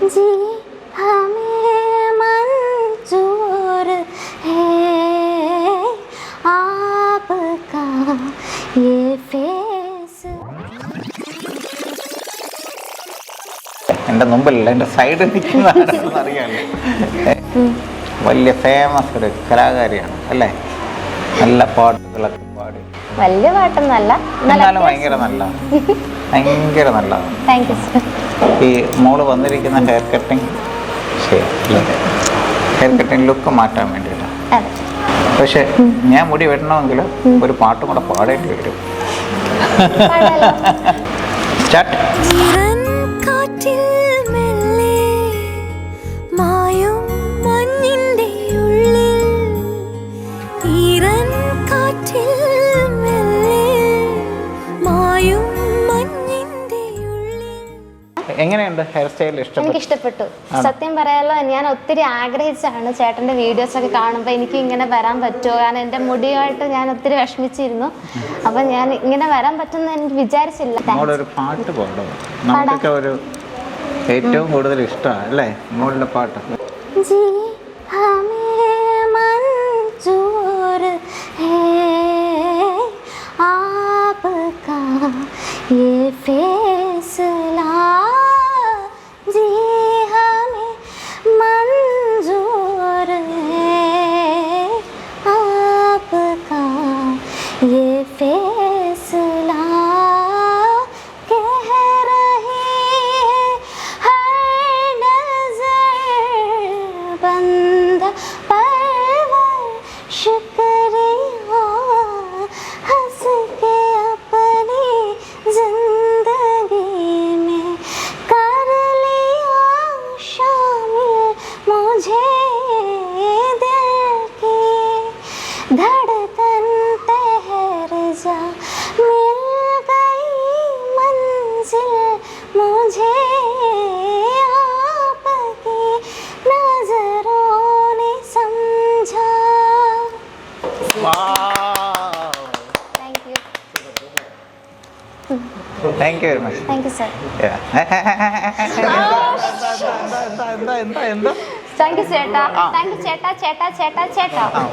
जी हमें मंजूर है आपका ये फेस. എൻ്റെ മുമ്പിലല്ല, എൻ്റെ സൈഡിൽ നിൽക്കുന്നതാണെന്ന് അറിയാമല്ലോ. വലിയ ഫേമസ് ഒരു കലാകാരിയാണ് അല്ലേ? നല്ല പാട്ടുകളൊക്കെ പാടി. വലിയ പാട്ടൊന്നല്ല, എന്നാലും ഭയങ്കര നല്ലതാണ്. Thank you sir. ഈ മോള് വന്നിരിക്കുന്ന hair cutting hair cutting look മാറ്റാൻ വേണ്ടിയിട്ടാണ്. പക്ഷെ ഞാൻ മുടി വെട്ടണമെങ്കിൽ ഒരു പാട്ടും കൂടെ പാടേണ്ടി വരും. സ്റ്റാർട്ട്. എങ്ങനെയുണ്ട് ഹെയർ സ്റ്റൈൽ? എനിക്ക് ഇഷ്ടപ്പെട്ടു. സത്യം പറയാലോ, ഞാൻ ഒത്തിരി ആഗ്രഹിച്ചാണ് ചേട്ടന്റെ വീഡിയോസ് ഒക്കെ കാണുമ്പോൾ എനിക്ക് ഇങ്ങനെ വരാൻ പറ്റുമോ, കാരണം എൻ്റെ മുടിയായിട്ട് ഞാൻ ഒത്തിരി വിഷമിച്ചിരുന്നു. അപ്പൊ ഞാൻ ഇങ്ങനെ വരാൻ പറ്റുമെന്ന് എനിക്ക് വിചാരിച്ചില്ല. ഒരു പാട്ട് പാടും, നമുക്കൊക്കെ ഒരു ഏറ്റവും കൂടുതൽ ഇഷ്ടമാണ് അല്ലേ മോളുടെ പാട്ട്? जी हमें मंजूर है आपका ये फैसला. जी हमें मंजूर है आपका ये फैसला. कह रही है नजर बंद परवर शुक्रिया हंस के अपनी जिंदगी में कर लिया शामिल मुझे दिल की धड़कन ठहर जा मिल गई मंजिल मुझे आपकी नजरों ने समझा. Thank you very much. Thank you sir. എന്താ താങ്ക് യു ചേട്ടാ. താങ്ക് യു ചേട്ടാ.